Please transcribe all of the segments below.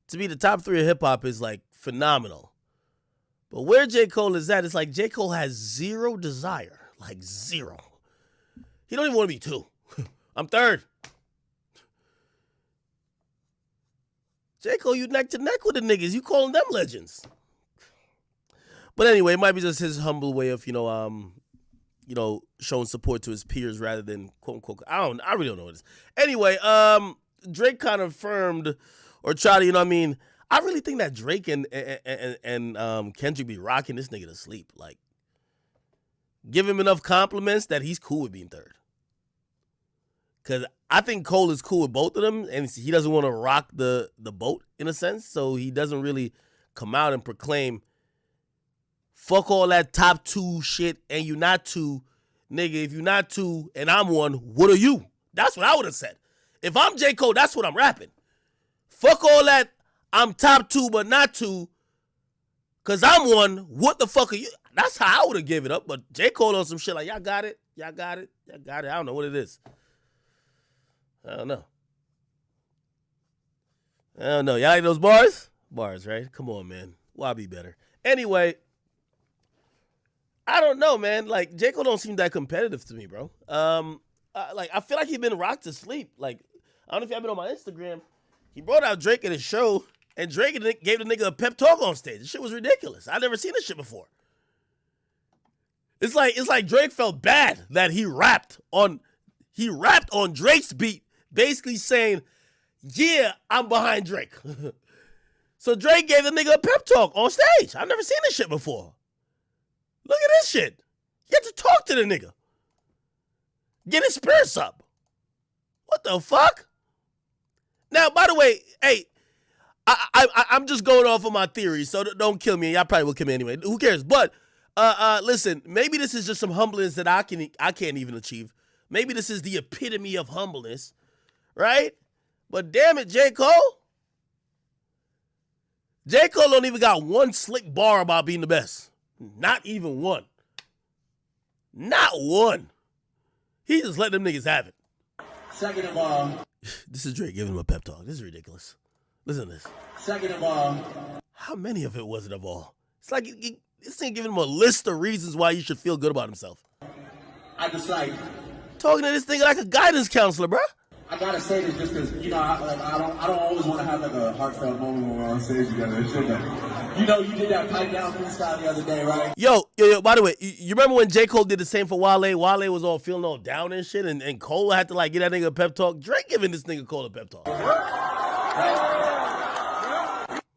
to me, the top 3 of hip-hop is, like, phenomenal. But where J. Cole is at, it's like J. Cole has zero desire. Like, zero. He don't even want to be 2. I'm 3rd. J. Cole, you neck to neck with the niggas. You calling them legends. But anyway, it might be just his humble way of, showing support to his peers rather than quote unquote. I really don't know what it is. Anyway, Drake kind of affirmed or tried to, I really think that Drake and Kendrick be rocking this nigga to sleep. Like, give him enough compliments that he's cool with being 3rd. Because I think Cole is cool with both of them, and he doesn't want to rock the boat in a sense, so he doesn't really come out and proclaim, fuck all that top 2 shit, and you not 2. Nigga, if you not 2 and I'm 1, what are you? That's what I would have said. If I'm J. Cole, that's what I'm rapping. Fuck all that I'm top 2 but not 2, because I'm 1, what the fuck are you? That's how I would have given it up, but J. Cole on some shit like, y'all got it. I don't know what it is. I don't know. Y'all like those bars? Bars, right? Come on, man. Why be better? Anyway, I don't know, man. Like, J. Cole don't seem that competitive to me, bro. I feel like he's been rocked to sleep. Like, I don't know if y'all been on my Instagram. He brought out Drake at his show, and Drake gave the nigga a pep talk on stage. This shit was ridiculous. I never seen this shit before. It's like Drake felt bad that he rapped on Drake's beat, basically saying, yeah, I'm behind Drake. So Drake gave the nigga a pep talk on stage. I've never seen this shit before. Look at this shit. You have to talk to the nigga. Get his spirits up. What the fuck? Now, by the way, hey, I'm just going off of my theories, so don't kill me. Y'all probably will kill me anyway. Who cares? But listen, maybe this is just some humbleness that I can't even achieve. Maybe this is the epitome of humbleness, right? But damn it, J. Cole. J. Cole don't even got one slick bar about being the best. Not even one. Not one. He just let them niggas have it. Second of all. This is Drake giving him a pep talk. This is ridiculous. Listen to this. Second of all. How many of it was it of all? It's like this thing giving him a list of reasons why he should feel good about himself. I just like. Talking to this thing like a guidance counselor, bruh. I gotta say this just because, I don't always want to have like a heartfelt moment when we're on stage together. You did that pipe down freestyle the other day, right? Yo, by the way, you remember when J. Cole did the same for Wale? Wale was all feeling all down and shit, and Cole had to like get that nigga a pep talk. Drake giving this nigga Cole a pep talk.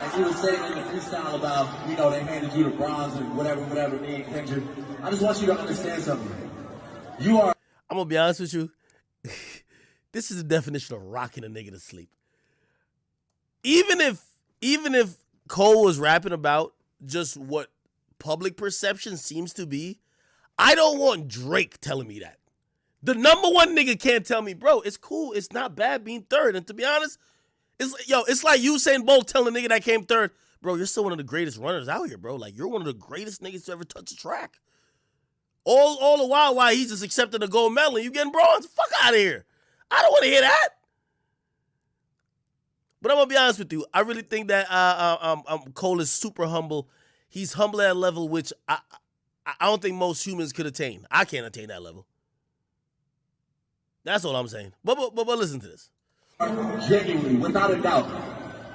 Like you were saying in the freestyle about, they handed you the bronze and whatever, me and Kendrick. I just want you to understand something. I'm gonna be honest with you. This is the definition of rocking a nigga to sleep. Even if Cole was rapping about just what public perception seems to be, I don't want Drake telling me that. The number one nigga can't tell me, bro, it's cool, it's not bad being 3rd. And to be honest, it's like Usain Bolt telling a nigga that came 3rd, bro, you're still one of the greatest runners out here, bro. Like, you're one of the greatest niggas to ever touch a track. All the while he's just accepting a gold medal and you getting bronze. Fuck out of here. I don't want to hear that. But I'm going to be honest with you. I really think that Cole is super humble. He's humble at a level which I don't think most humans could attain. I can't attain that level. That's all I'm saying. But listen to this. Genuinely, without a doubt,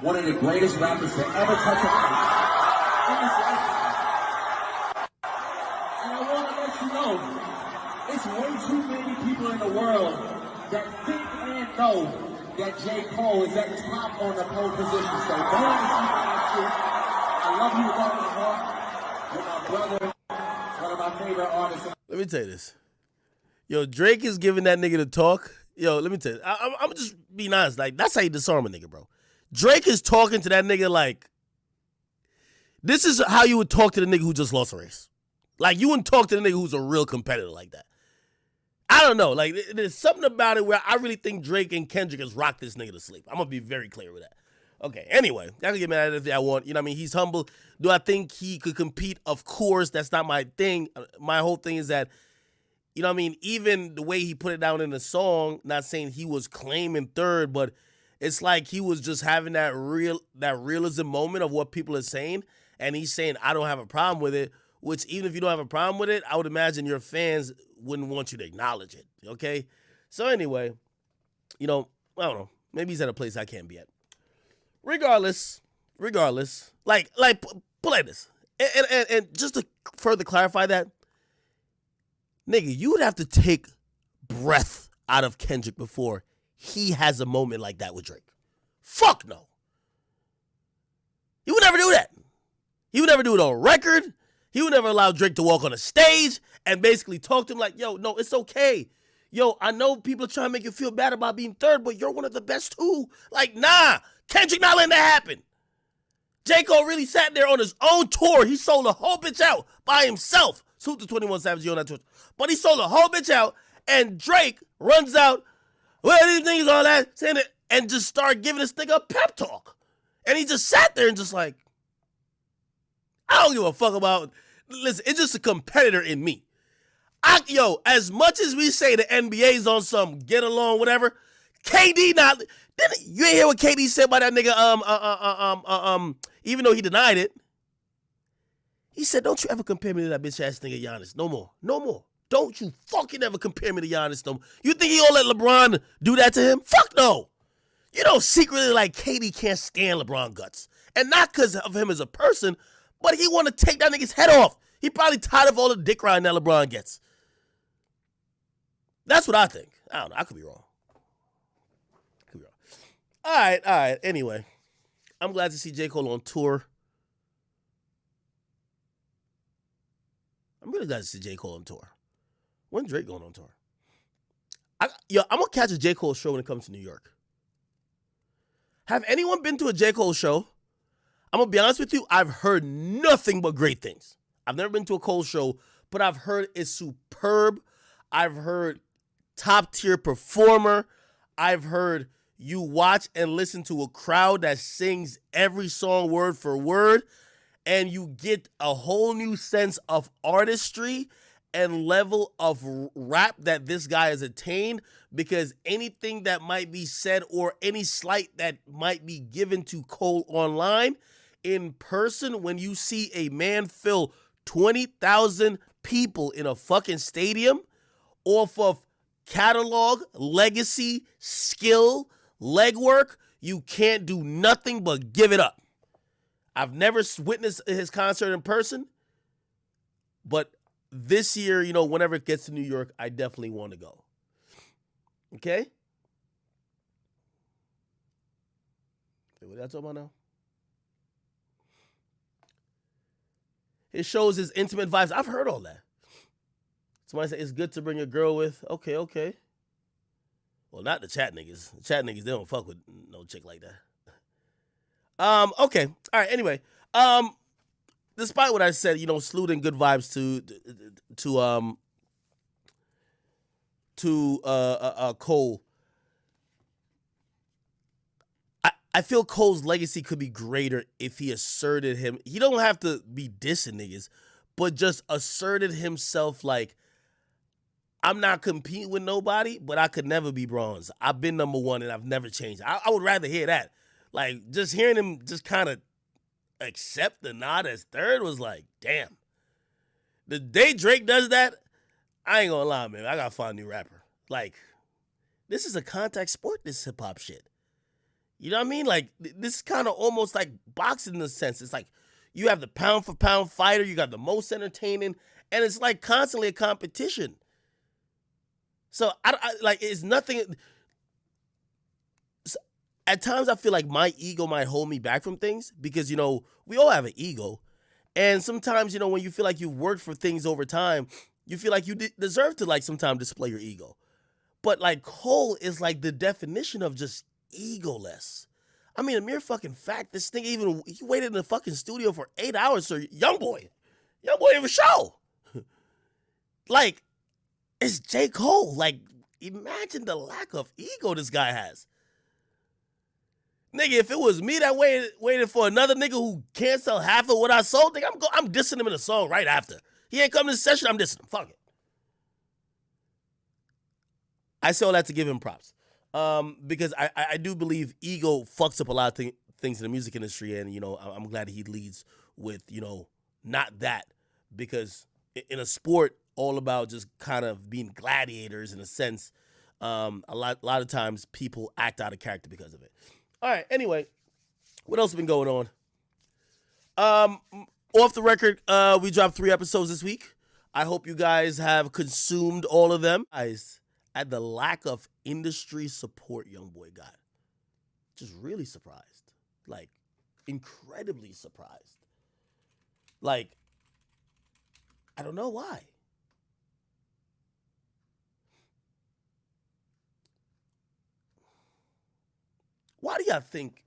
one of the greatest rappers to ever touch a mic. And I want to let you know, it's way too many people in the world that think and know that J. Cole is at the top on the pole position. So don't understand. I love you with all my heart. You're my brother, one of my favorite artists. Let me tell you this. Yo, Drake is giving that nigga the talk. Yo, let me tell you. I'm just being honest. Like, that's how you disarm a nigga, bro. Drake is talking to that nigga like, this is how you would talk to the nigga who just lost a race. Like, you wouldn't talk to the nigga who's a real competitor like that. I don't know. Like, there's something about it where I really think Drake and Kendrick has rocked this nigga to sleep. I'm going to be very clear with that. Okay, anyway, y'all can get mad at it if y'all want. You know what I mean? He's humble. Do I think he could compete? Of course. That's not my thing. My whole thing is that, you know what I mean? Even the way he put it down in the song, not saying he was claiming 3rd, but It's like he was just having that realism moment of what people are saying, and he's saying, I don't have a problem with it, which even if you don't have a problem with it, I would imagine your fans wouldn't want you to acknowledge it, okay? So anyway, I don't know. Maybe he's at a place I can't be at. Regardless, like play this. And just to further clarify that, nigga, you would have to take breath out of Kendrick before he has a moment like that with Drake. Fuck no. He would never do that. He would never do it on record. He would never allow Drake to walk on a stage and basically talk to him like, yo, no, it's okay. Yo, I know people are trying to make you feel bad about being third, but you're one of the best too. Like, nah, Kendrick not letting that happen. J. Cole really sat there on his own tour. He sold a whole bitch out by himself. Salute to 21 Savage on that tour. But he sold a whole bitch out, and Drake runs out, well, these things, all that, saying it, and just started giving this nigga a pep talk. And he just sat there and just like, I don't give a fuck about, listen, it's just a competitor in me. As much as we say the NBA's on some get along, whatever, KD not, you ain't hear what KD said about that nigga, even though he denied it. He said, don't you ever compare me to that bitch ass nigga Giannis. No more. No more. Don't you fucking ever compare me to Giannis no more. You think he gonna let LeBron do that to him? Fuck no. You know secretly like KD can't stand LeBron guts. And not because of him as a person, but he want to take that nigga's head off. He probably tired of all the dick riding that LeBron gets. That's what I think. I don't know. I could be wrong. All right. Anyway, I'm glad to see J. Cole on tour. I'm really glad to see J. Cole on tour. When Drake going on tour? I'm going to catch a J. Cole show when it comes to New York. Have anyone been to a J. Cole show? I'm going to be honest with you. I've heard nothing but great things. I've never been to a Cole show, but I've heard it's superb. I've heard top tier performer. I've heard you watch and listen to a crowd that sings every song word for word, and you get a whole new sense of artistry and level of rap that this guy has attained, because anything that might be said or any slight that might be given to Cole online, in person, when you see a man fill 20,000 people in a fucking stadium off of catalog, legacy, skill, legwork, you can't do nothing but give it up. I've never witnessed his concert in person, but this year, whenever it gets to New York, I definitely want to go. Okay? What are you talking about now? It shows his intimate vibes. I've heard all that. Somebody said it's good to bring a girl with. Okay. Well, not the chat niggas. The chat niggas, they don't fuck with no chick like that. Okay. All right. Anyway, despite what I said, salute and good vibes to Cole. I feel Cole's legacy could be greater if he asserted him. He don't have to be dissing niggas, but just asserted himself like, I'm not competing with nobody, but I could never be bronze. I've been number one and I've never changed. I would rather hear that. Like, just hearing him just kind of accept the nod as third was like, damn. The day Drake does that, I ain't gonna lie, man. I gotta find a new rapper. Like, this is a contact sport, this hip-hop shit. You know what I mean? Like, this is kind of almost like boxing in a sense. It's like you have the pound-for-pound fighter, you got the most entertaining, and it's like constantly a competition. So, it's nothing. At times, I feel like my ego might hold me back from things because, we all have an ego. And sometimes, when you feel like you've worked for things over time, you feel like you deserve to, like, sometimes display your ego. But, like, Cole is, like, the definition of just egoless. I mean, a mere fucking fact, this thing he waited in the fucking studio for 8 hours, so YoungBoy have a show. Like, it's J. Cole. Like, imagine the lack of ego this guy has. Nigga, if it was me that waited for another nigga who can't sell half of what I sold, nigga, I'm dissing him in a song right after. He ain't come to the session, I'm dissing him. Fuck it. I say all that to give him props. Because I do believe ego fucks up a lot of things in the music industry, and I'm glad he leads with not that, because in a sport all about just kind of being gladiators in a sense, a lot of times people act out of character because of it. All right, anyway, what else has been going on? Off the record, we dropped 3 episodes this week. I hope you guys have consumed all of them. Guys, at the lack of industry support YoungBoy got, just really surprised. Like, incredibly surprised. Like, I don't know why. Why do y'all think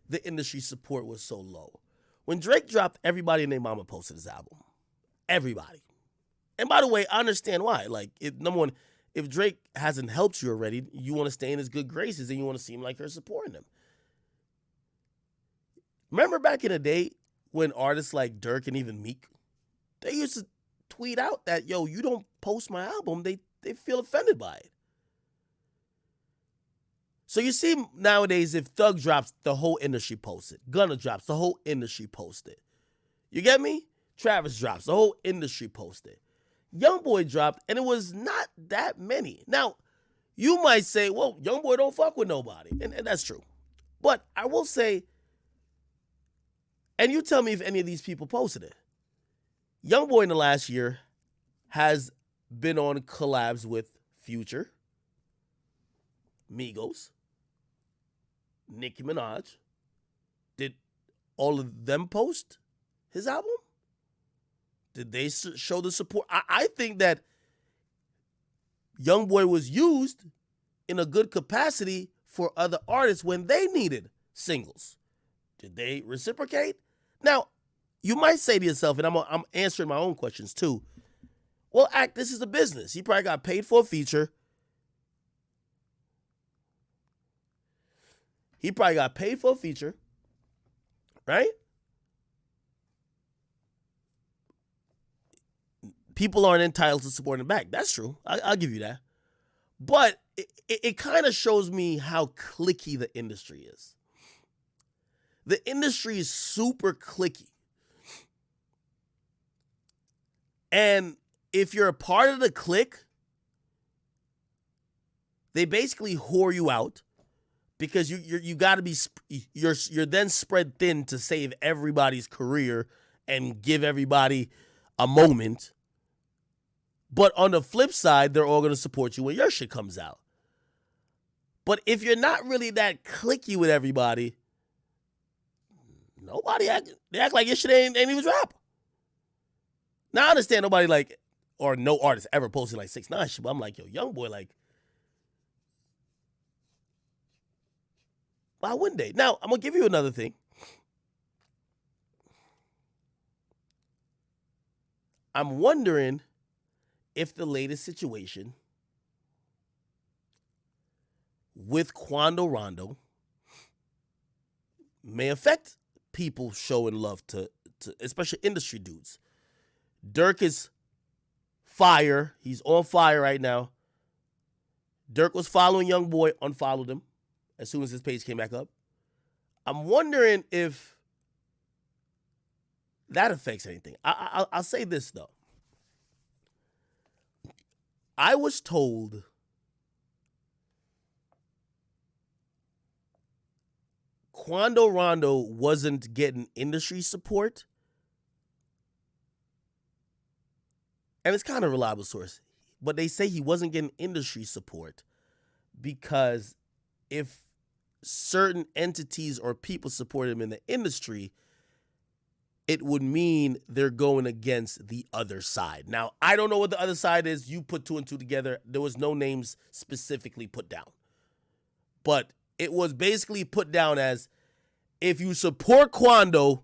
the industry support was so low? When Drake dropped, everybody and their mama posted his album. Everybody. And by the way, I understand why. Like, number one, if Drake hasn't helped you already, you want to stay in his good graces and you want to seem like you're supporting him. Remember back in the day when artists like Durk and even Meek, they used to tweet out that, yo, you don't post my album, they feel offended by it. So you see nowadays, if Thug drops, the whole industry posts it. Gunna drops, the whole industry posts it. You get me? Travis drops, the whole industry posts it. YoungBoy dropped, and it was not that many. Now, you might say, well, YoungBoy don't fuck with nobody, and that's true. But I will say, and you tell me if any of these people posted it, YoungBoy in the last year has been on collabs with Future, Migos, Nicki Minaj. Did all of them post his album? Did they show the support? I think that YoungBoy was used in a good capacity for other artists when they needed singles. Did they reciprocate? Now, you might say to yourself, and I'm answering my own questions too, well, this is a business. He probably got paid for a feature. Right? People aren't entitled to support him back. That's true. I'll give you that. But it kind of shows me how cliquey the industry is. The industry is super cliquey. And if you're a part of the clique, they basically whore you out because you got to be you're then spread thin to save everybody's career and give everybody a moment. But on the flip side, they're all going to support you when your shit comes out. But if you're not really that cliquey with everybody, they act like your shit ain't even drop. Now, I understand nobody or no artist ever posted 6ix9ine shit, but I'm like, yo, YoungBoy, why wouldn't they? Now, I'm going to give you another thing. I'm wondering if the latest situation with Quando Rondo may affect people showing love to especially industry dudes. Durk is fire. He's on fire right now. Durk was following YoungBoy, unfollowed him as soon as his page came back up. I'm wondering if that affects anything. I'll say this, though. I was told Quando Rondo wasn't getting industry support. And it's kind of a reliable source. But they say he wasn't getting industry support because if certain entities or people supported him in the industry, it would mean they're going against the other side. Now, I don't know what the other side is. You put 2 and 2 together. There was no names specifically put down. But it was basically put down as if you support Quando,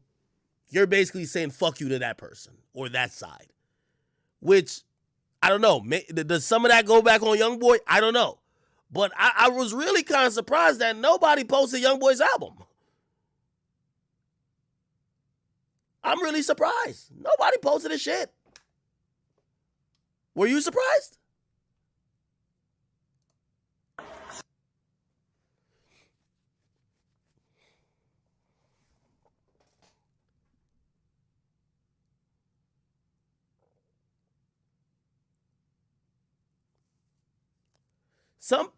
you're basically saying fuck you to that person or that side. Which, I don't know. Does some of that go back on YoungBoy? I don't know. But I was really kind of surprised that nobody posted YoungBoy's album. I'm really surprised. Nobody posted his shit. Were you surprised? Some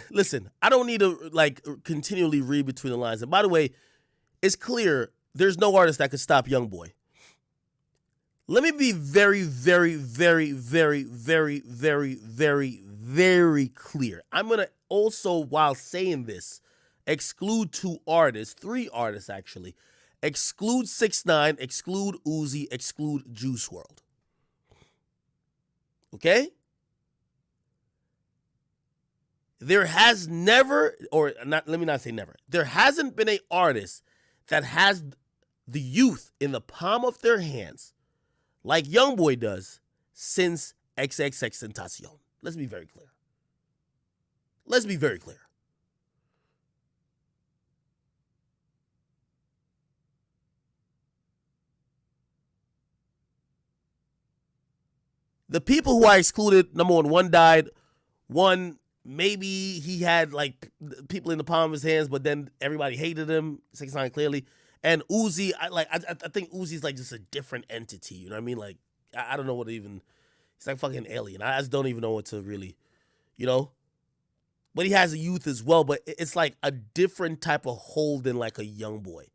listen, I don't need to like continually read between the lines. And by the way, it's clear there's no artist that could stop YoungBoy. Let me be very, very, very, very, very, very, very, very clear. I'm gonna also, while saying this, exclude three artists actually. Exclude 6ix9ine, exclude Uzi, exclude Juice WRLD. Okay? There has never, or not, let me not say never, there hasn't been an artist that has the youth in the palm of their hands like YoungBoy does since XXXTentacion. Let's be very clear. Let's be very clear. The people who I excluded, number one died. One, maybe he had like people in the palm of his hands, but then everybody hated him. 6ix9ine clearly. And Uzi, I think Uzi's like just a different entity. You know what I mean? Like, I don't know what to even. He's like fucking alien. I just don't even know what to really, you know. But he has a youth as well. But it's like a different type of hold than like a YoungBoy.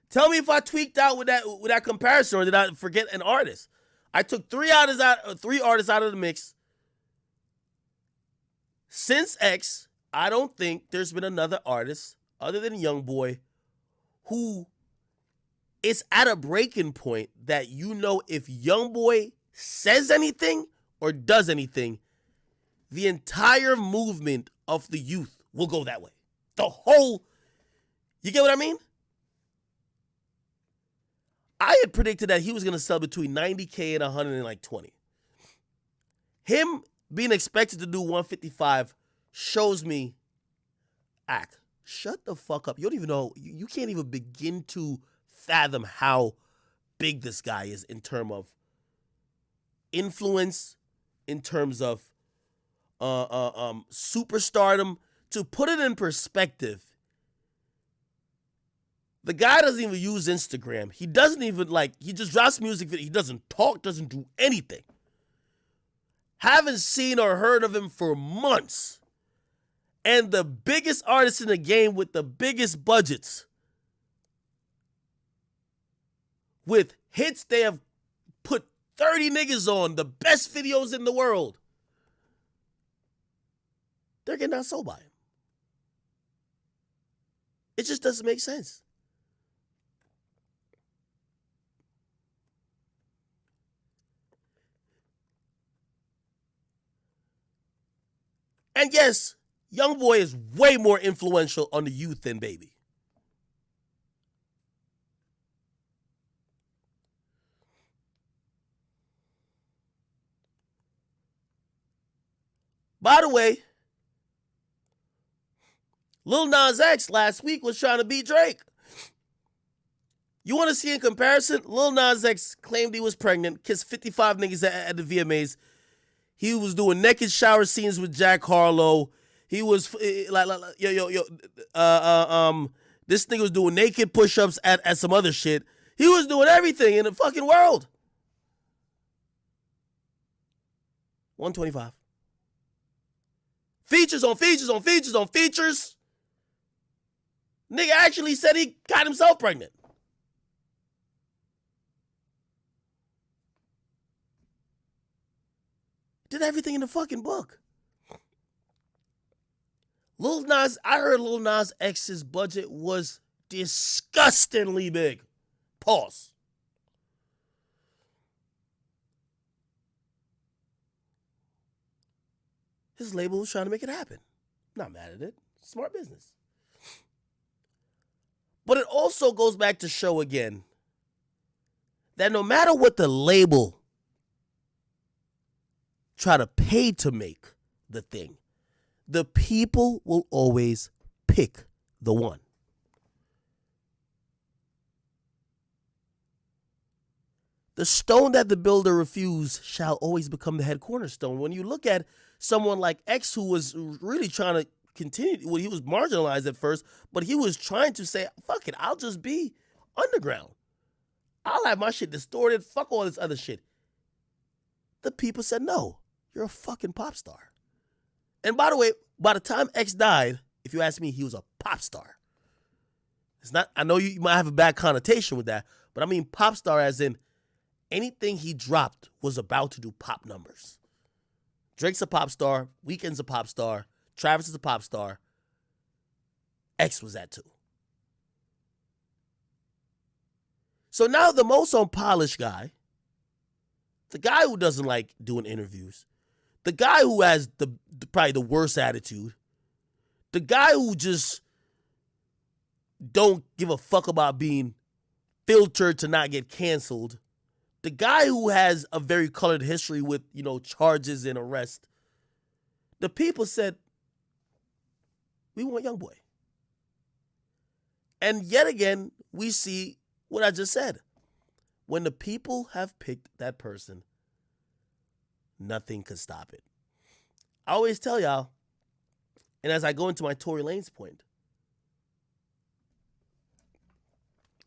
Tell me if I tweaked out with that comparison, or did I forget an artist? I took three artists out of the mix. Since X, I don't think there's been another artist other than YoungBoy who is at a breaking point that you know if YoungBoy says anything or does anything, the entire movement of the youth will go that way. The whole, you get what I mean? I had predicted that he was going to sell between 90K and 120. Him being expected to do 155 shows me, shut the fuck up. You don't even know, you can't even begin to fathom how big this guy is in terms of influence, in terms of superstardom. To put it in perspective, the guy doesn't even use Instagram. He doesn't even he just drops music video. He doesn't talk, doesn't do anything. Haven't seen or heard of him for months. And the biggest artist in the game with the biggest budgets, with hits they have put 30 niggas on, the best videos in the world, they're getting outsold by him. It just doesn't make sense. And yes, YoungBoy is way more influential on the youth than Baby. By the way, Lil Nas X last week was trying to beat Drake. You want to see in comparison? Lil Nas X claimed he was pregnant, kissed 55 niggas at the VMAs. He was doing naked shower scenes with Jack Harlow. He was this nigga was doing naked push-ups at some other shit. He was doing everything in the fucking world. 125. Features on features on features on features. Nigga actually said he got himself pregnant. Did everything in the fucking book. I heard Lil Nas X's budget was disgustingly big. Pause. His label was trying to make it happen. Not mad at it. Smart business. But it also goes back to show again that no matter what the label try to pay to make the thing, the people will always pick the one. The stone that the builder refused shall always become the head cornerstone. When you look at someone like X, who was really trying to continued. Well, he was marginalized at first, but he was trying to say, "Fuck it, I'll just be underground. I'll have my shit distorted. Fuck all this other shit." The people said, "No, you're a fucking pop star." And by the way, by the time X died, if you ask me, he was a pop star. It's not. I know you might have a bad connotation with that, but I mean pop star as in anything he dropped was about to do pop numbers. Drake's a pop star. Weeknd's a pop star. Travis is a pop star. X was that too. So now the most unpolished guy, the guy who doesn't like doing interviews, the guy who has probably the worst attitude, the guy who just don't give a fuck about being filtered to not get canceled, the guy who has a very colored history with, charges and arrest, the people said, we want YoungBoy. And yet again, we see what I just said. When the people have picked that person, nothing could stop it. I always tell y'all, and as I go into my Tory Lanez point,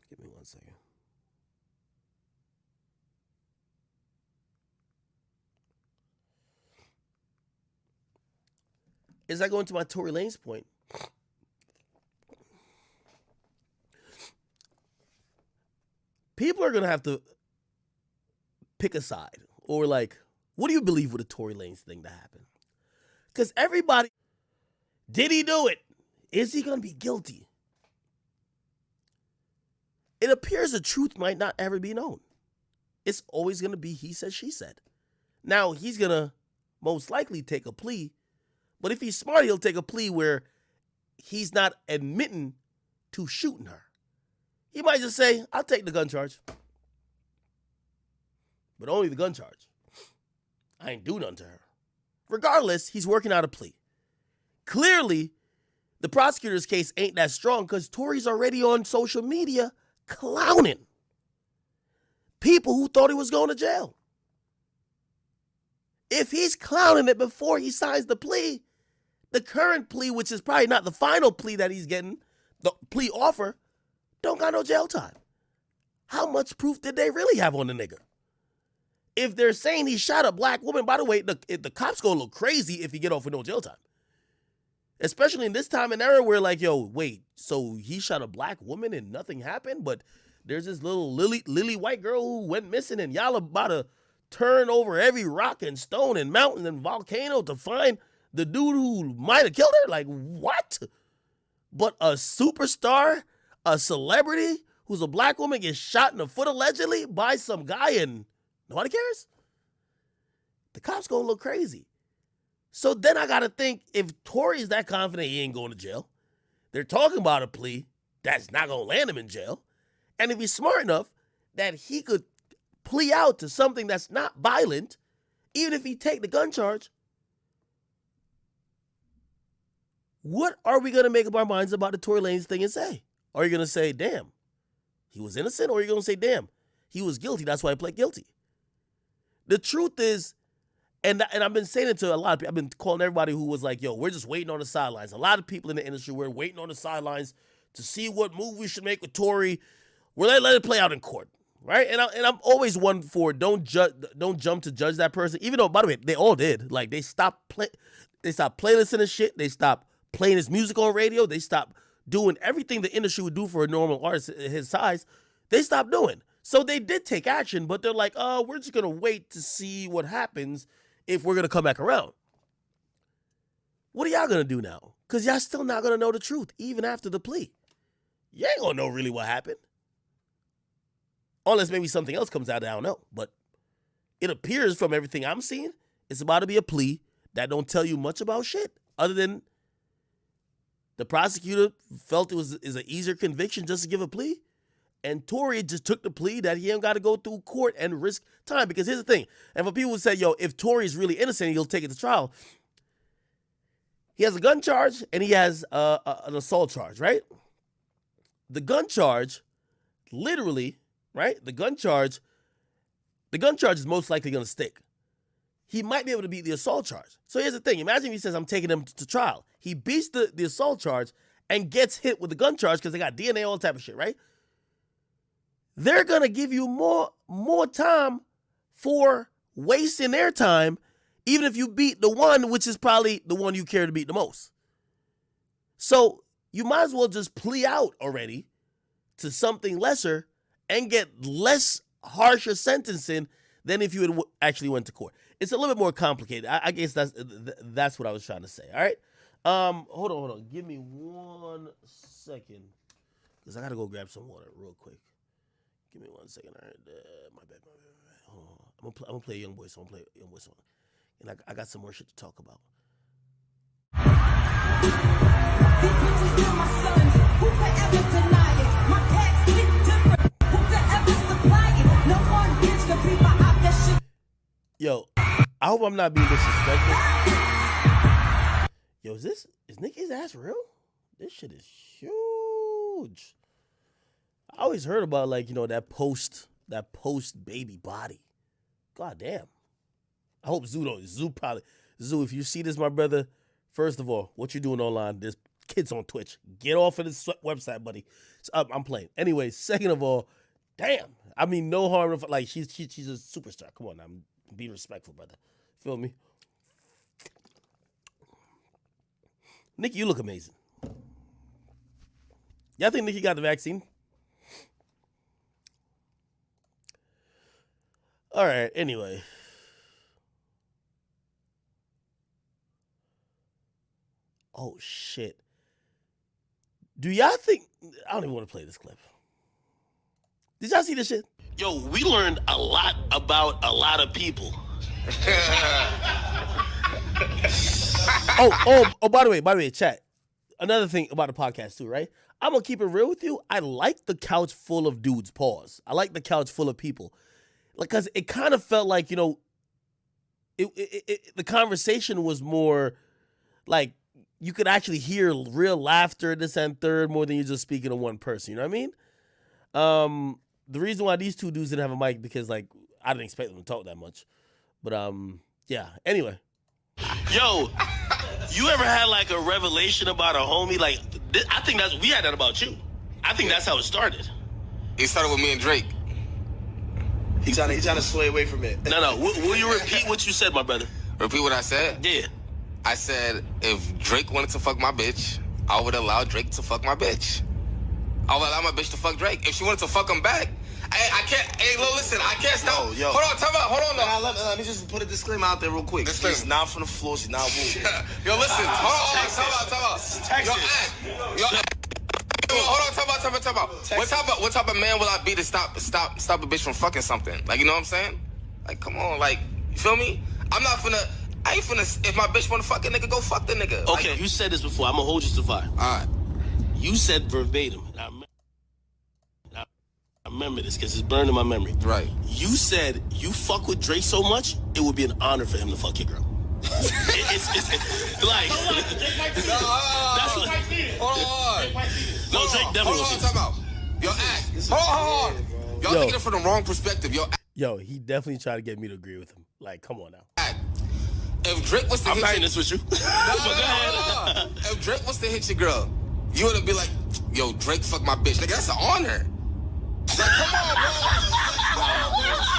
give me 1 second. As I go into my Tory Lanez point, people are going to have to pick a side. Or what do you believe with a Tory Lanez thing to happen? Because everybody, did he do it? Is he going to be guilty? It appears the truth might not ever be known. It's always going to be he said, she said. Now, he's going to most likely take a plea. But if he's smart, he'll take a plea where he's not admitting to shooting her. He might just say, I'll take the gun charge. But only the gun charge. I ain't do nothing to her. Regardless, he's working out a plea. Clearly, the prosecutor's case ain't that strong because Tory's already on social media clowning people who thought he was going to jail. If he's clowning it before he signs the plea, the current plea, which is probably not the final plea that he's getting, the plea offer, don't got no jail time. How much proof did they really have on the nigga? If they're saying he shot a black woman, by the way, the cops gonna look crazy if he get off with no jail time. Especially in this time and era where wait, so he shot a black woman and nothing happened, but there's this little lily white girl who went missing and y'all about to turn over every rock and stone and mountain and volcano to find the dude who might have killed her? What? But a superstar, a celebrity who's a black woman gets shot in the foot allegedly by some guy and nobody cares? The cops gonna look crazy. So then I gotta think, if Tory's that confident he ain't going to jail, they're talking about a plea that's not gonna land him in jail, and if he's smart enough that he could plea out to something that's not violent, even if he take the gun charge, what are we gonna make up our minds about the Tory Lanez thing and say? Are you gonna say, damn, he was innocent, or are you gonna say, damn, he was guilty, that's why I pled guilty? The truth is, and I've been saying it to a lot of people, I've been calling everybody who was like, yo, we're just waiting on the sidelines. A lot of people in the industry, we're waiting on the sidelines to see what move we should make with Tory. We're let it play out in court, right? And I'm always one for don't jump to judge that person, even though, by the way, they all did. They stopped playlistening his shit. They stopped playing his music on radio. They stopped doing everything the industry would do for a normal artist his size. They stopped doing. So they did take action, but they're like, we're just going to wait to see what happens if we're going to come back around. What are y'all going to do now? Because y'all still not going to know the truth, even after the plea. You ain't going to know really what happened. Unless maybe something else comes out, I don't know. But it appears from everything I'm seeing, it's about to be a plea that don't tell you much about shit, other than the prosecutor felt is an easier conviction just to give a plea. And Tory just took the plea that he ain't got to go through court and risk time. Because here's the thing. And for people who say, yo, if Tory's really innocent, he'll take it to trial. He has a gun charge and he has an assault charge, right? The gun charge, literally, right? The gun charge is most likely going to stick. he might be able to beat the assault charge. So here's the thing. Imagine if he says, I'm taking him to trial. He beats the assault charge and gets hit with the gun charge because they got DNA, all type of shit, right? They're going to give you more time for wasting their time, even if you beat the one, which is probably the one you care to beat the most. So you might as well just plea out already to something lesser and get less harsher sentencing than if you had actually went to court. It's a little bit more complicated. I guess that's what I was trying to say. All right. Hold on. Give me 1 second, because I gotta go grab some water real quick. Give me 1 second. All right. My bad. Hold on. I'm gonna play a YoungBoy song. And I got some more shit to talk about. These bitches still my sons. Who could ever deny it? My cats hit different. Who could ever supply it? No one bitch can beat my op. That shit. Yo, I hope I'm not being disrespectful. Yo, is Nicki's ass real? This shit is huge. I always heard about, like, you know, that post baby body. God damn. I hope Zoo, if you see this, my brother, first of all, what you doing online? There's kids on Twitch. Get off of this website, buddy. I'm playing. Anyway, second of all, damn. I mean, no harm. Like, she's a superstar. Come on, I'm being respectful, brother. Feel me? Nicki, you look amazing. Y'all think Nicki got the vaccine? All right, anyway. Oh, shit. Do y'all think... I don't even want to play this clip. Did y'all see this shit? Yo, we learned a lot about a lot of people. By the way, chat. Another thing about the podcast too, right? I'm going to keep it real with you. I like the couch full of dudes, pause. I like the couch full of people. Because it kind of felt like, you know, the conversation was more like, you could actually hear real laughter, this and third, more than you just speaking to one person. You know what I mean? The reason why these two dudes didn't have a mic, because, like, I didn't expect them to talk that much. But, yeah. Anyway. Yo, you ever had, like, a revelation about a homie? Like, I think we had that about you. I think that's how it started. It started with me and Drake. He's trying to sway away from it. No. Will you repeat what you said, my brother? Repeat what I said? Yeah. I said, if Drake wanted to fuck my bitch, I would allow Drake to fuck my bitch. I would allow my bitch to fuck Drake. If she wanted to fuck him back, I can't. Hey, listen, I can't stop. Yo. Hold on, time out. Hold on, though. Let me just put a disclaimer out there real quick. Disclaimer. She's not from the floor. She's not moving. Yo, listen. Hold on. Time out. Hold on, time out. What type of man will I be to stop a bitch from fucking something? Like, you know what I'm saying? Like, come on, like, you feel me? I ain't finna, if my bitch wanna fuck a nigga, go fuck the nigga. Okay, like, you said this before. I'm gonna hold you to fire. Alright. You said verbatim. I remember this because it's burned in my memory. Right. You said you fuck with Drake so much, it would be an honor for him to fuck your girl. it's like... Hold on. No, Drake definitely Hold on, time out. Yo, act. Hold on. Y'all thinking it from the wrong perspective. Yo, he definitely tried to get me to agree with him. Like, come on now. Act. If Drake was to I'm hit not your... in this with you. No. If Drake was to hit your girl, you would be like, yo, Drake fuck my bitch. Nigga, that's an honor. Like, come on, bro.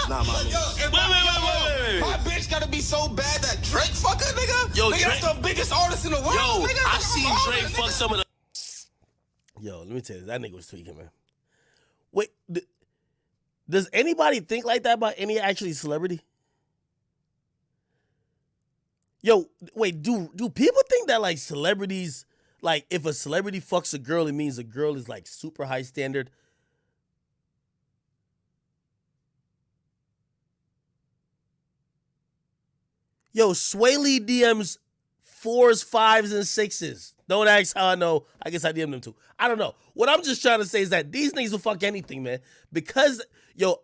Nah, my man. Wait. My bitch gotta be so bad that Drake fuck her, nigga? Yo, nigga, Drake... that's the biggest artist in the world, Yo, nigga. I seen Drake fuck nigga. some of the... Yo, let me tell you, that nigga was tweaking, man. Wait, does anybody think like that about any actually celebrity? Yo, wait, do people think that, like, celebrities, like, if a celebrity fucks a girl, it means a girl is, like, super high standard? Yo, Sway Lee DMs 4s, 5s, and 6s. Don't ask how I know. I guess I DM them too. I don't know. What I'm just trying to say is that these niggas will fuck anything, man. Because, yo,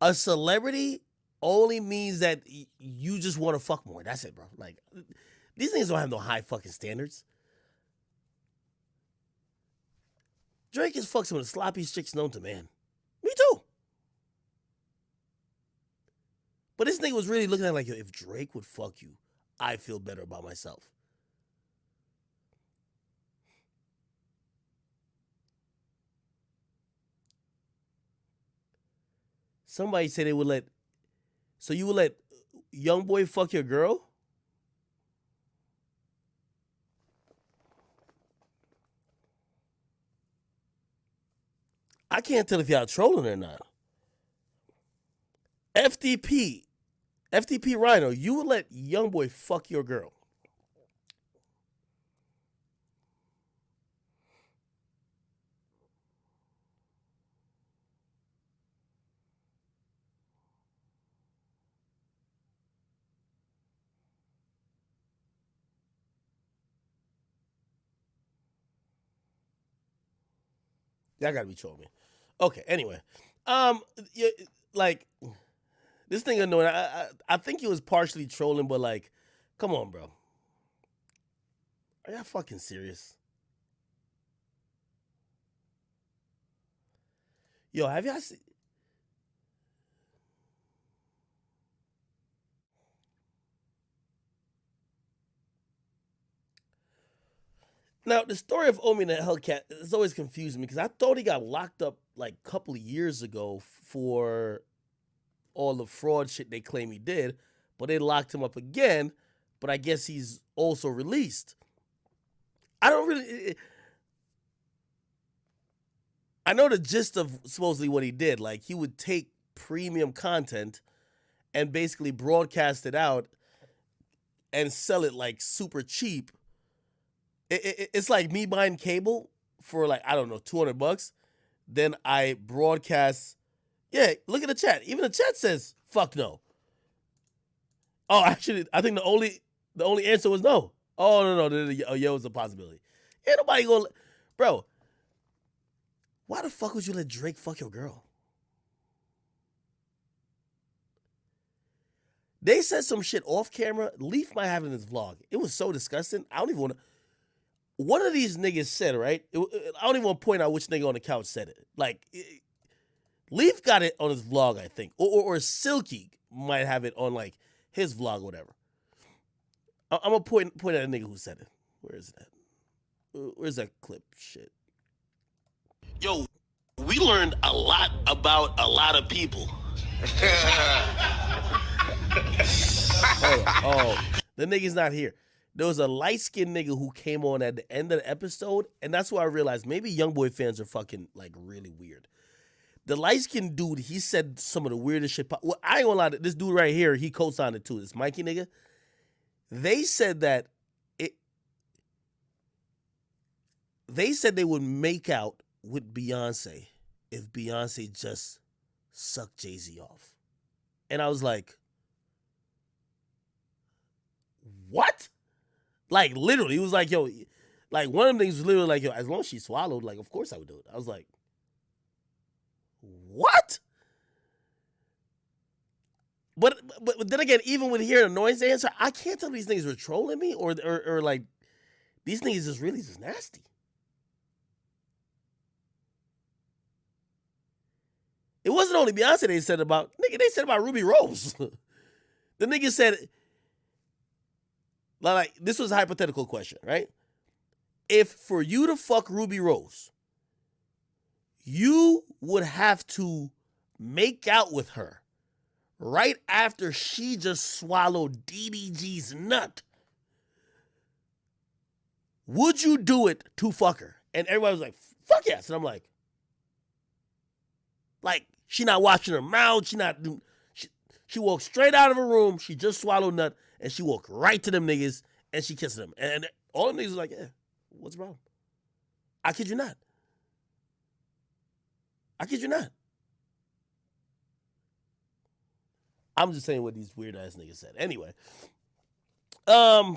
a celebrity only means that you just want to fuck more. That's it, bro. Like, these niggas don't have no high fucking standards. Drake has fucked some of the sloppiest chicks known to man. Me too. But this nigga was really looking at it like, yo, if Drake would fuck you, I feel better about myself. Somebody said they would let. So you would let YoungBoy fuck your girl? I can't tell if y'all trolling or not. FTP Rhino, you would let YoungBoy fuck your girl? Y'all gotta be trolling me. Okay, anyway. Yeah, like, this thing annoying. I think he was partially trolling, but like, come on, bro. Are y'all fucking serious? Yo, have y'all seen? Now, the story of Omi and the Hellcat has always confused me because I thought he got locked up like a couple of years ago for all the fraud shit they claim he did, but they locked him up again. But I guess he's also released. I don't really. I know the gist of supposedly what he did. Like, he would take premium content and basically broadcast it out and sell it like super cheap. It's like me buying cable for like, I don't know, $200. Then I broadcast. Yeah, look at the chat. Even the chat says, fuck no. Oh, actually, I think the only answer was no. Oh, no. Oh, yeah, it was a possibility. Ain't nobody gonna. Bro, why the fuck would you let Drake fuck your girl? They said some shit off camera. Leaf might have it in his vlog. It was so disgusting. I don't even want to. One of these niggas said, right? I don't even want to point out which nigga on the couch said it. Like, Leaf got it on his vlog, I think. Or Silky might have it on, like, his vlog or whatever. I'm going to point at a nigga who said it. Where is that? Where's that clip? Shit. Yo, we learned a lot about a lot of people. Oh, the nigga's not here. There was a light-skinned nigga who came on at the end of the episode, and that's why I realized maybe YoungBoy fans are fucking, like, really weird. The light-skinned dude, he said some of the weirdest shit. Well, I ain't gonna lie, this dude right here, he co-signed it too, this Mikey nigga. They said that they said they would make out with Beyonce if Beyonce just sucked Jay-Z off. And I was like, what? Like, literally, it was like, yo, like, one of them things was literally like, yo, as long as she swallowed, like, of course I would do it. I was like, what? But then again, even with hearing a noise answer, I can't tell if these niggas were trolling me or like, these niggas is really just nasty. It wasn't only Beyonce they said about, nigga, they said about Ruby Rose. The nigga said, like, this was a hypothetical question, right? If for you to fuck Ruby Rose, you would have to make out with her right after she just swallowed DDG's nut. Would you do it to fuck her? And everybody was like, fuck yes. And I'm like, she not washing her mouth. She walked straight out of her room. She just swallowed nut. And she walked right to them niggas. And she kissed them. And all them niggas was like, yeah, what's the problem? I kid you not. I kid you not. I'm just saying what these weird ass niggas said. Anyway. Yo,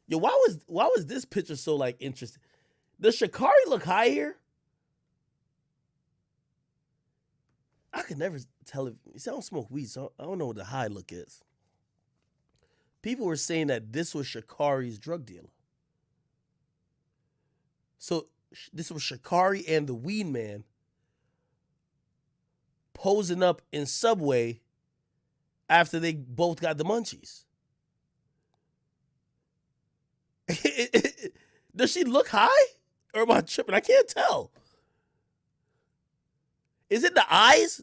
why was this picture so, like, interesting? Does Sha'Carri look high here? I could never tell if, see, I don't smoke weed, so I don't know what the high look is. People were saying that this was Sha'Carri's drug dealer. So this was Sha'Carri and the weed man posing up in Subway after they both got the munchies. Does she look high? Or am I tripping? I can't tell. Is it the eyes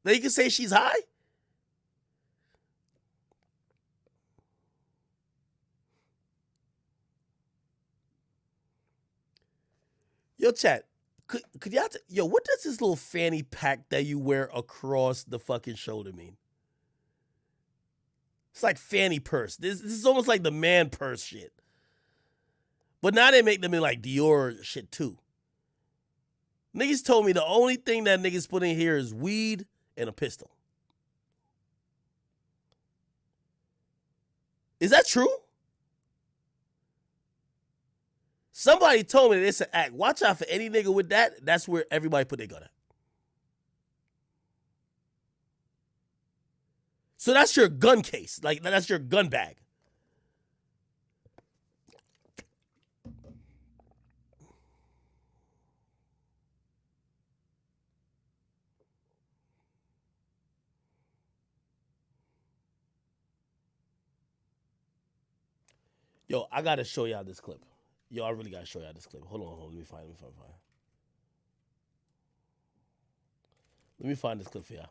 that you can say she's high? Yo, chat. Could y'all yo, what does this little fanny pack that you wear across the fucking shoulder mean? It's like fanny purse. This is almost like the man purse shit. But now they make them in like Dior shit too. Niggas told me the only thing that niggas put in here is weed and a pistol. Is that true? Somebody told me that it's an act. Watch out for any nigga with that. That's where everybody put their gun at. So that's your gun case. Like, that's your gun bag. Yo, I gotta show y'all this clip. Yo, I really gotta show y'all this clip. Hold on. Let me find. Let me find this clip for y'all.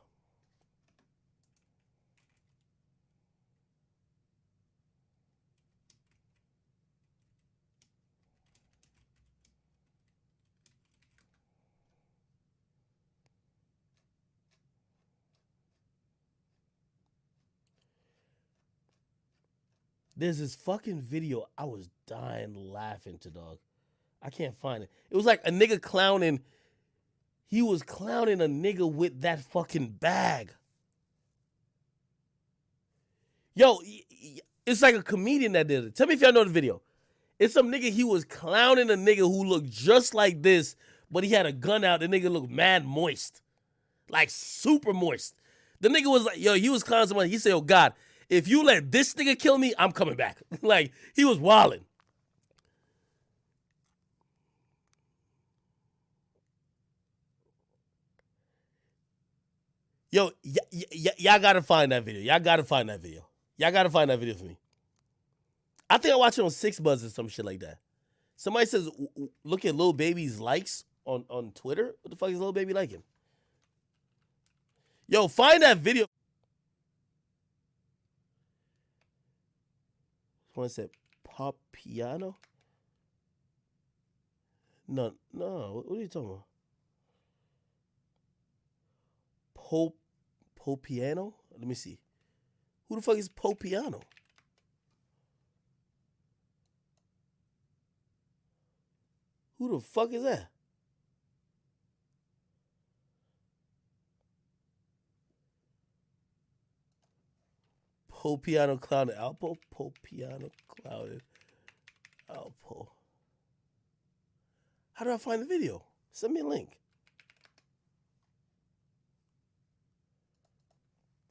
There's this fucking video. I was dying laughing to, dog. I can't find it. It was like a nigga clowning. He was clowning a nigga with that fucking bag. Yo, it's like a comedian that did it. Tell me if y'all know the video. It's some nigga, he was clowning a nigga who looked just like this, but he had a gun out. The nigga looked mad moist. Like super moist. The nigga was like, yo, he was clowning somebody. He said, oh God, if you let this nigga kill me, I'm coming back. Like, he was wilding. Yo, y'all gotta find that video. Y'all gotta find that video. Y'all gotta find that video for me. I think I watched it on 6Buzz or some shit like that. Somebody says, look at Lil Baby's likes on Twitter. What the fuck is Lil Baby liking? Yo, find that video. Someone said Popiano? No. What are you talking about? Popiano? Let me see. Who the fuck is Popiano? Who the fuck is that? Popiano clouded Alpo? Popiano clouded Alpo. How do I find the video? Send me a link.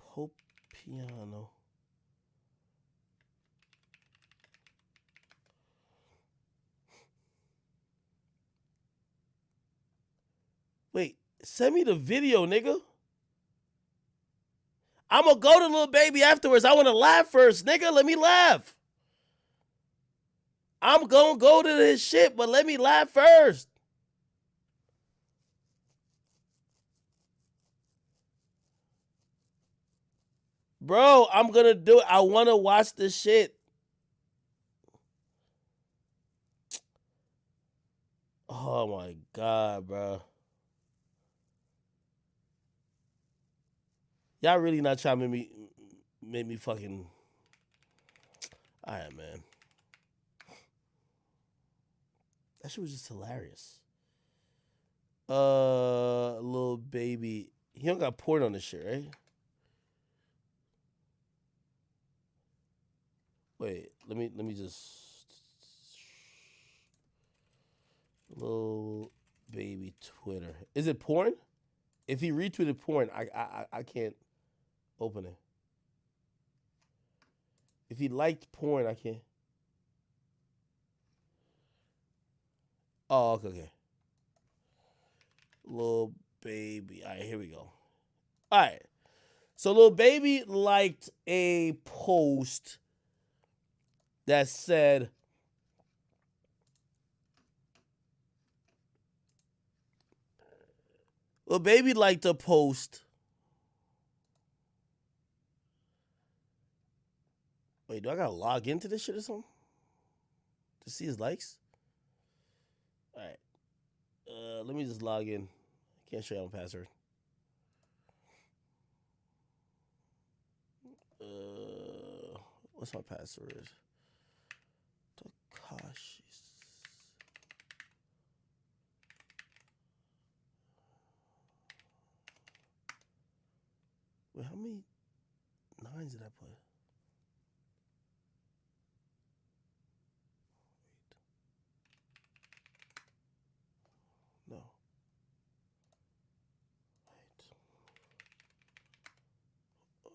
Popiano. Wait, send me the video, nigga. I'm gonna go to Lil Baby afterwards. I wanna laugh first, nigga. Let me laugh. I'm gonna go to this shit, but let me laugh first. Bro, I'm gonna do it. I wanna watch this shit. Oh my God, bro. Y'all really not trying to make me fucking. All right, man. That shit was just hilarious. Lil Baby. He don't got porn on this shit, right? Wait, let me just. Lil Baby Twitter. Is it porn? If he retweeted porn, I can't open it. If he liked porn, I can't. Oh, okay. Lil Baby. All right, here we go. All right. So Lil Baby liked a post that said, Lil Baby liked a post. Wait, do I gotta log into this shit or something to see his likes? All right, let me just log in. Can't show you my password. What's my password? Takashi's. Wait, how many 9s did I put? No. Wait,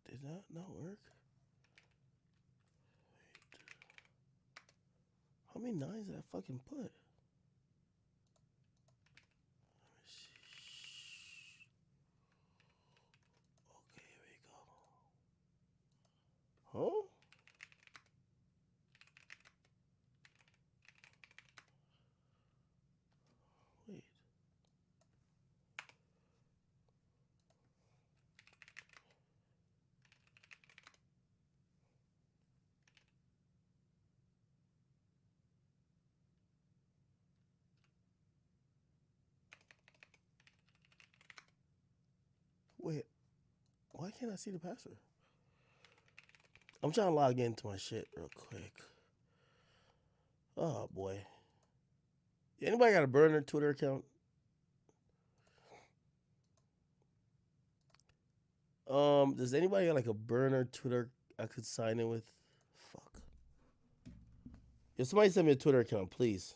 did that not work? How many 9s did I fucking put? Let me see. Okay, here we go. Huh? Wait. Wait. Why can't I see the password? I'm trying to log into my shit real quick. Oh boy. Anybody got a burner Twitter account? Does anybody got like a burner Twitter I could sign in with? Fuck. If somebody send me a Twitter account, please.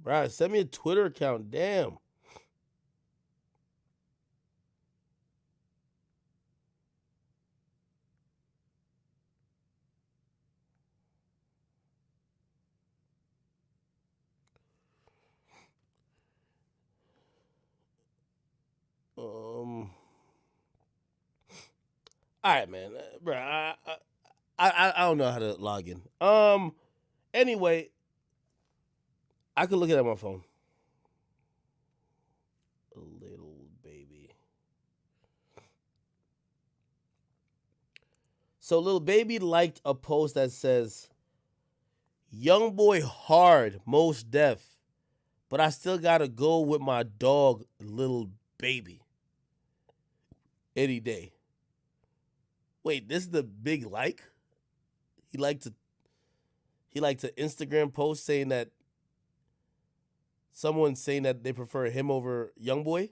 Bruh, send me a Twitter account. Damn. All right, man. Bruh, I don't know how to log in. Anyway, I could look at it on my phone. A little baby. So Lil Baby liked a post that says, "YoungBoy hard, most deaf, but I still gotta go with my dog, Lil Baby, any day." Wait, this is the big like? He liked an Instagram post saying that someone saying that they prefer him over YoungBoy.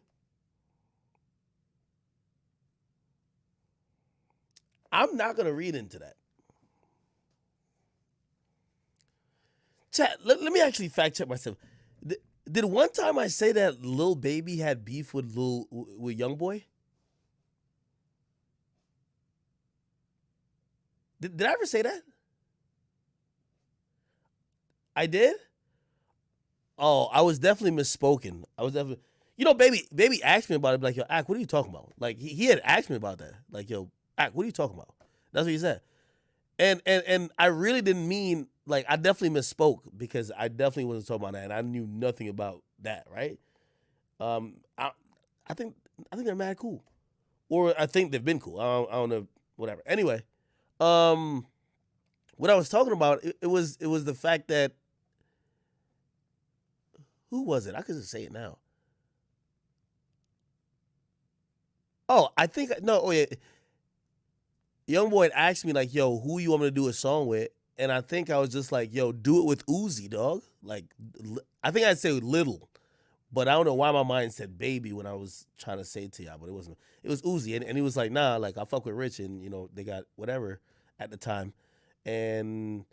I'm not gonna read into that. Chat, let me actually fact check myself. Did one time I say that Lil Baby had beef with YoungBoy? Did I ever say that? I did? Oh, I was definitely misspoken. I was definitely, baby asked me about it. Like, yo, Ak, what are you talking about? Like, he had asked me about that. Like, yo, Ak, what are you talking about? That's what he said. And I really didn't mean, like, I definitely misspoke because I definitely wasn't talking about that, and I knew nothing about that, right? I think they're mad cool, or I think they've been cool. I don't know, whatever. Anyway, what I was talking about, it was the fact that, who was it? I could just say it now. Oh, I think no. Oh yeah, YoungBoy asked me like, "Yo, who you want me to do a song with?" And I think I was just like, "Yo, do it with Uzi, dog." Like, I think I'd say Little, but I don't know why my mind said Baby when I was trying to say it to y'all, but it wasn't. It was Uzi, and he was like, "Nah, like I fuck with Rich, and they got whatever at the time, and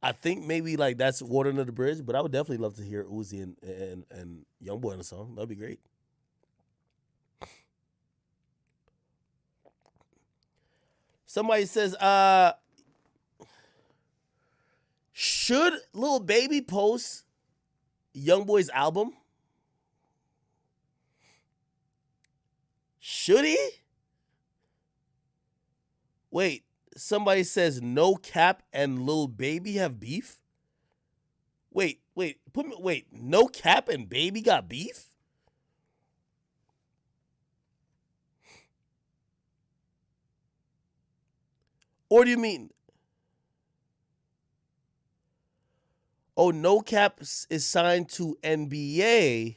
I think maybe like that's water under the bridge, but I would definitely love to hear Uzi and YoungBoy on a song. That'd be great. Somebody says, should Lil Baby post YoungBoy's album? Should he? Wait, somebody says No Cap and Lil Baby have beef? Wait, No Cap and Baby got beef? Or do you mean, oh, No Cap is signed to NBA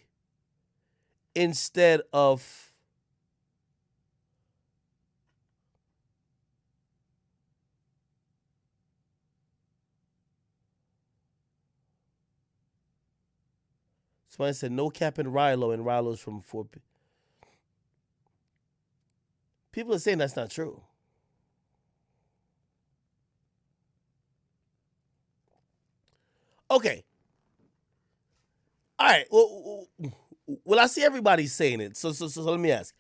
instead of... Somebody said No Cap and Rilo is from 4P. People are saying that's not true. Okay. All right. Well, I see everybody saying it. So let me ask.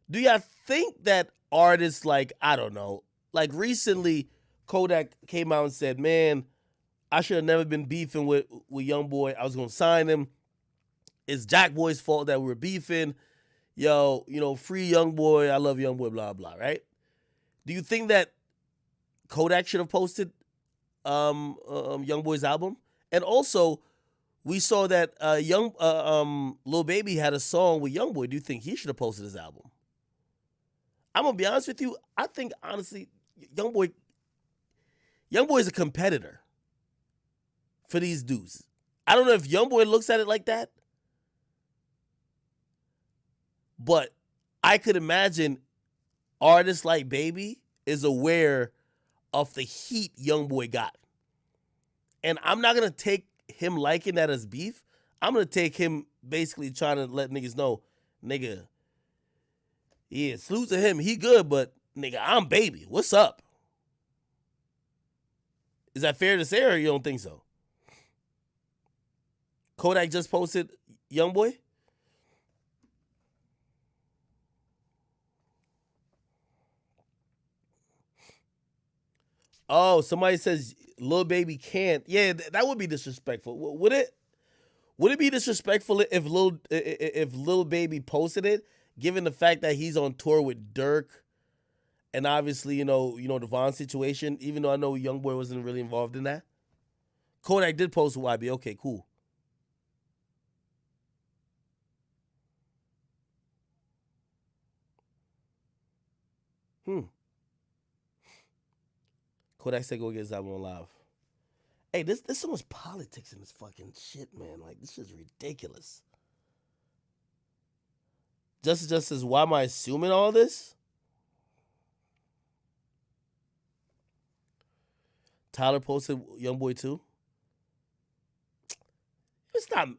Do y'all think that artists like, I don't know, like recently Kodak came out and said, man, I should have never been beefing with YoungBoy. I was going to sign him. It's Jack Boy's fault that we were beefing. Yo, free YoungBoy. I love YoungBoy, blah, blah, right? Do you think that Kodak should have posted YoungBoy's album? And also, we saw that Lil Baby had a song with YoungBoy. Do you think he should have posted his album? I'm gonna be honest with you. I think honestly, YoungBoy is a competitor for these dudes. I don't know if YoungBoy looks at it like that, but I could imagine artists like Baby is aware of the heat YoungBoy got. And I'm not going to take him liking that as beef. I'm going to take him basically trying to let niggas know, nigga, yeah, salute to him. He good, but nigga, I'm Baby. What's up? Is that fair to say, or you don't think so? Kodak just posted YoungBoy? Oh, somebody says Lil Baby can't. Yeah, that would be disrespectful. Would it? Would it be disrespectful if Lil Baby posted it, given the fact that he's on tour with Dirk, and obviously the Von situation? Even though I know YoungBoy wasn't really involved in that, Kodak did post YB. Okay, cool. Kodak said go get his album on live. Hey, there's so much politics in this fucking shit, man. Like, this is ridiculous. Just says, why am I assuming all this? Tyler posted YoungBoy too. It's not,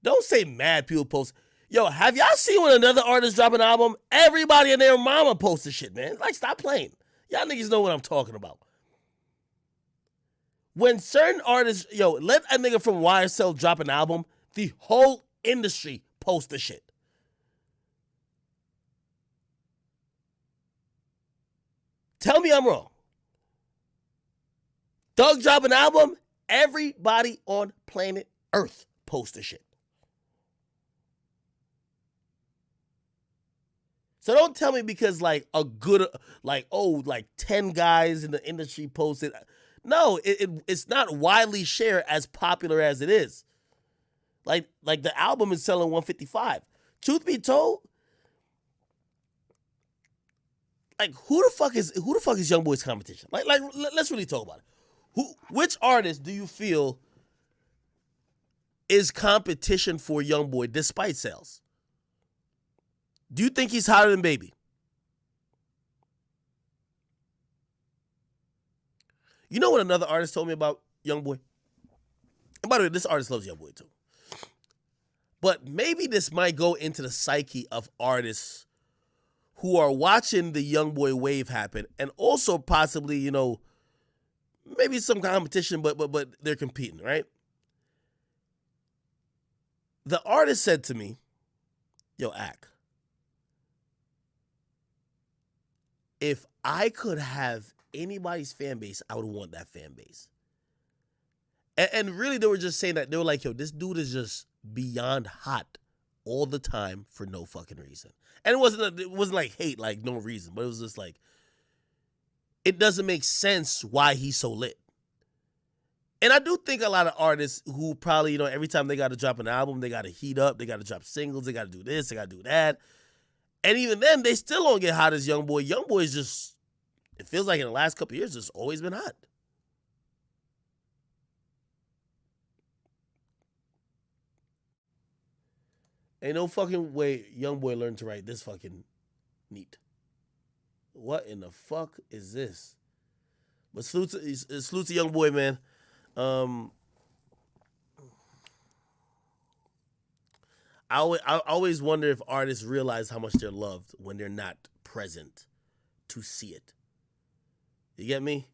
don't say mad people post. Yo, have y'all seen when another artist drop an album? Everybody and their mama posts the shit, man. Like, stop playing. Y'all niggas know what I'm talking about. When certain artists, let a nigga from YSL drop an album, the whole industry posts the shit. Tell me I'm wrong. Doug drop an album, everybody on planet Earth posts the shit. So don't tell me because like 10 guys in the industry posted. No, it's not widely shared as popular as it is. Like the album is selling 155. Truth be told, like who the fuck is YoungBoy's competition? Like let's really talk about it. Which artist do you feel is competition for YoungBoy despite sales? Do you think he's hotter than Baby? You know what another artist told me about YoungBoy? And by the way, this artist loves YoungBoy too. But maybe this might go into the psyche of artists who are watching the YoungBoy wave happen and also possibly, maybe some competition, but they're competing, right? The artist said to me, "Yo, Ak, if I could have anybody's fan base, I would want that fan base." And really, they were just saying that they were like, "Yo, this dude is just beyond hot all the time for no fucking reason." And it wasn't like hate, like no reason, but it was just like it doesn't make sense why he's so lit. And I do think a lot of artists who probably, every time they got to drop an album, they got to heat up, they got to drop singles, they got to do this, they got to do that. And even then, they still don't get hot as YoungBoy. YoungBoy is just, it feels like in the last couple of years, just always been hot. Ain't no fucking way YoungBoy learned to write this fucking neat. What in the fuck is this? But salute to YoungBoy, man. I always wonder if artists realize how much they're loved when they're not present to see it. You get me?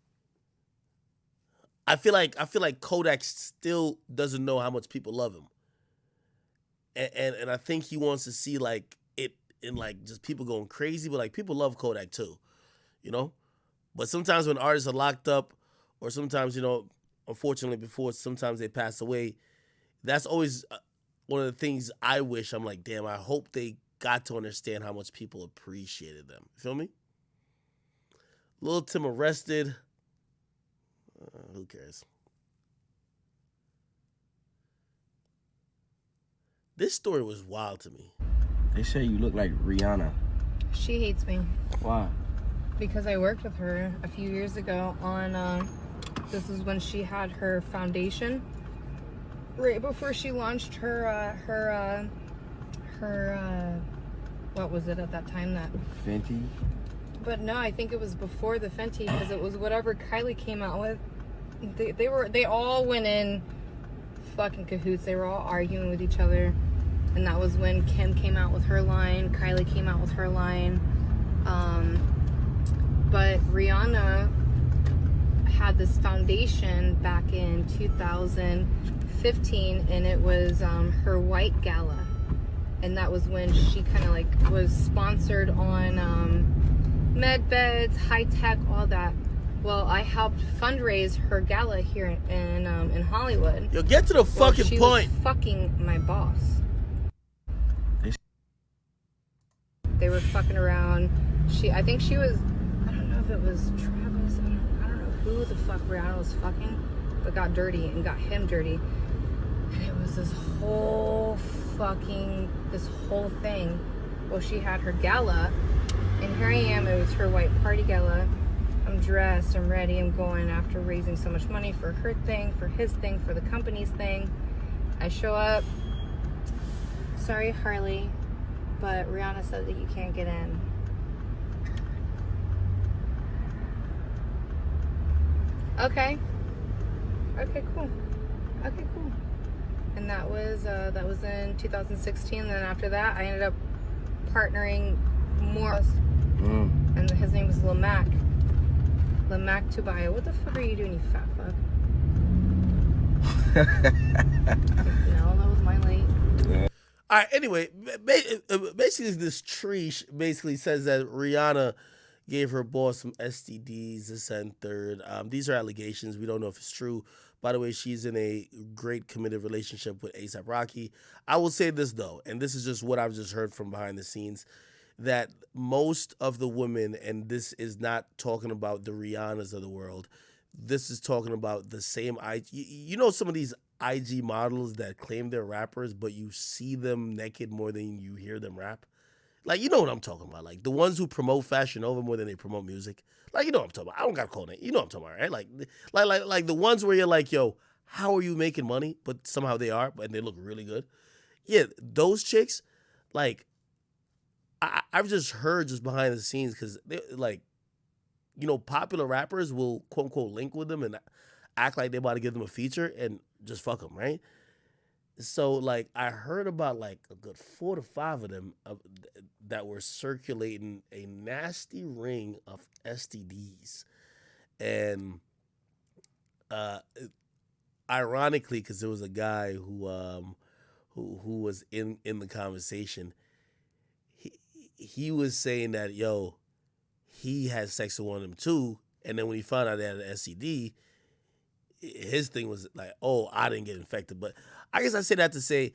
I feel like Kodak still doesn't know how much people love him. And I think he wants to see like it in like just people going crazy, but like people love Kodak too, But sometimes when artists are locked up, or sometimes unfortunately before sometimes they pass away, that's always one of the things I wish. I'm like, damn, I hope they got to understand how much people appreciated them. You feel me? Lil Tim arrested. Who cares? This story was wild to me. They say you look like Rihanna. She hates me Why? because I worked with her a few years ago on, this is when she had her foundation, right before she launched her what was it at that time that? Fenty? But no, I think it was before the Fenty, because it was whatever Kylie came out with. They all went in fucking cahoots. They were all arguing with each other. And that was when Kim came out with her line, Kylie came out with her line. But Rihanna had this foundation back in 2015, and it was her white gala. And that was when she kind of like was sponsored on med beds, high tech, all that. Well, I helped fundraise her gala here in Hollywood. Yo, get to the fucking she point. Was fucking my boss. They were fucking around. I think she was, I don't know if it was Travis. I don't know who the fuck Rihanna was fucking, but got dirty and got him dirty. And it was this whole thing. Well, she had her gala, and here I am. It was her white party gala. I'm dressed, I'm ready, I'm going after raising so much money for her thing, for his thing, for the company's thing. I show up. Sorry, Harley, but Rihanna said that you can't get in. Okay, cool. And that was in 2016. And then after that, I ended up partnering more. And his name was Lil Mac. Mac Tubaya. What the fuck are you doing, you fat fuck? No, that was my late. All right, anyway, basically this tree basically says that Rihanna gave her boss some STDs, this and third. These are allegations. We don't know if it's true. By the way, she's in a great committed relationship with A$AP Rocky. I will say this, though, and this is just what I've just heard from behind the scenes, that most of the women, and this is not talking about the Rihannas of the world, this is talking about the same some of these IG models that claim they're rappers, but you see them naked more than you hear them rap. Like, you know what I'm talking about. Like, the ones who promote Fashion Nova more than they promote music. Like, you know what I'm talking about. I don't got to call it. You know what I'm talking about, right? Like the ones where you're like, yo, how are you making money? But somehow they are, and they look really good. Yeah, those chicks, like, I've just heard just behind the scenes, because they like, popular rappers will quote unquote link with them and act like they're about to give them a feature and just fuck them, right? So like I heard about like a good 4 to 5 of them that were circulating a nasty ring of STDs, and uh, ironically, because there was a guy who was in the conversation. He was saying that he had sex with one of them too, and then when he found out they had an STD, his thing was like, oh, I didn't get infected. But I guess I say that to say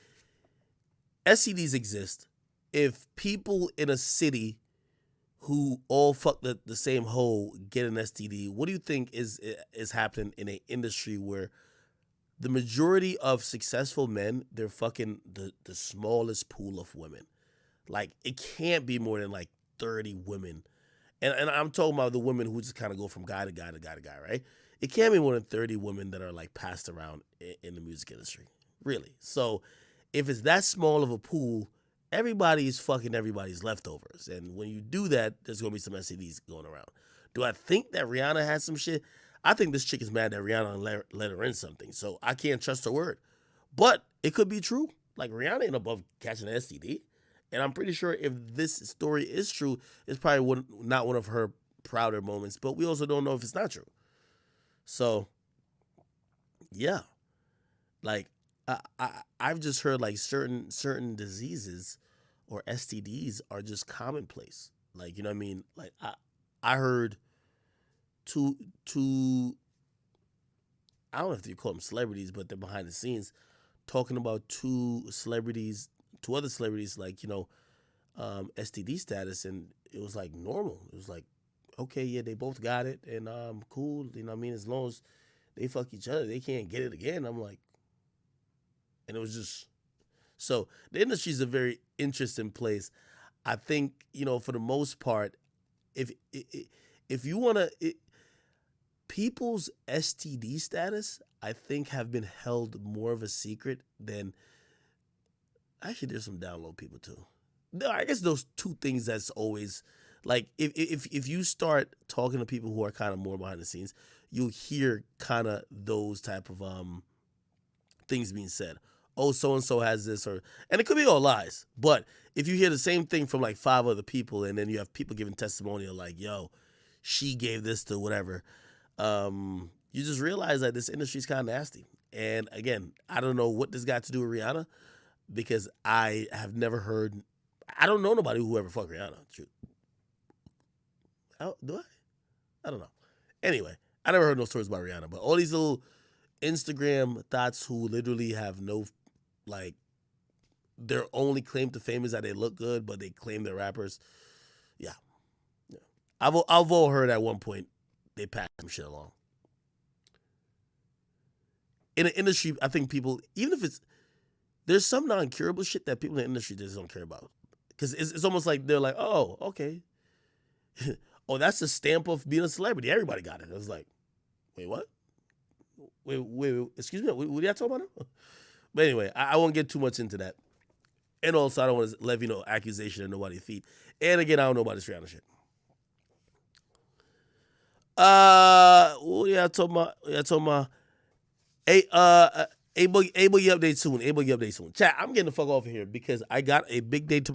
STDs exist. If people in a city who all fuck the same hoe get an STD, what do you think is happening in an industry where the majority of successful men, they're fucking the smallest pool of women? Like, it can't be more than like 30 women. And I'm talking about the women who just kind of go from guy to guy to guy to guy, right? It can't be more than 30 women that are like passed around in the music industry, really. So if it's that small of a pool, everybody's fucking everybody's leftovers. And when you do that, there's going to be some STDs going around. Do I think that Rihanna has some shit? I think this chick is mad that Rihanna let her in something. So I can't trust her word. But it could be true. Like, Rihanna ain't above catching an STD. And I'm pretty sure if this story is true, it's probably not one of her prouder moments. But we also don't know if it's not true. So, yeah. Like, I've just heard like certain diseases or STDs are just commonplace. Like, you know what I mean? Like, I heard two I don't know if you call them celebrities, but they're behind the scenes talking about two other celebrities, like, STD status, and it was like normal. It was like, okay, yeah, they both got it, and cool, you know what I mean? As long as they fuck each other, they can't get it again. I'm like, and it was just, so the industry's a very interesting place. I think, for the most part, if you want to, people's STD status, I think, have been held more of a secret than, actually, there's some download people too. No, I guess those two things that's always, like, if you start talking to people who are kind of more behind the scenes, you'll hear kind of those type of things being said. Oh, so-and-so has this, and it could be all lies. But if you hear the same thing from like 5 other people, and then you have people giving testimonial like, yo, she gave this to whatever, you just realize that this industry is kind of nasty. And again, I don't know what this got to do with Rihanna, because I have never heard, I don't know nobody who ever fucked Rihanna. Do I? I don't know. Anyway, I never heard no stories about Rihanna, but all these little Instagram thoughts who literally have no, like, their only claim to fame is that they look good, but they claim they're rappers. Yeah. I've all heard at one point they pass some shit along. In the industry, I think people, even if there's some non-curable shit that people in the industry just don't care about. Because it's almost like they're like, oh, okay. Oh, that's the stamp of being a celebrity. Everybody got it. I was like, wait, what? Wait, excuse me, what are you talking about now? But anyway, I won't get too much into that. And also, I don't want to levy no accusation at nobody's feet. And again, I don't know about this Rihanna shit. What y'all talking about? Hey, A-Boogie update soon. Chat, I'm getting the fuck off of here because I got a big day tomorrow.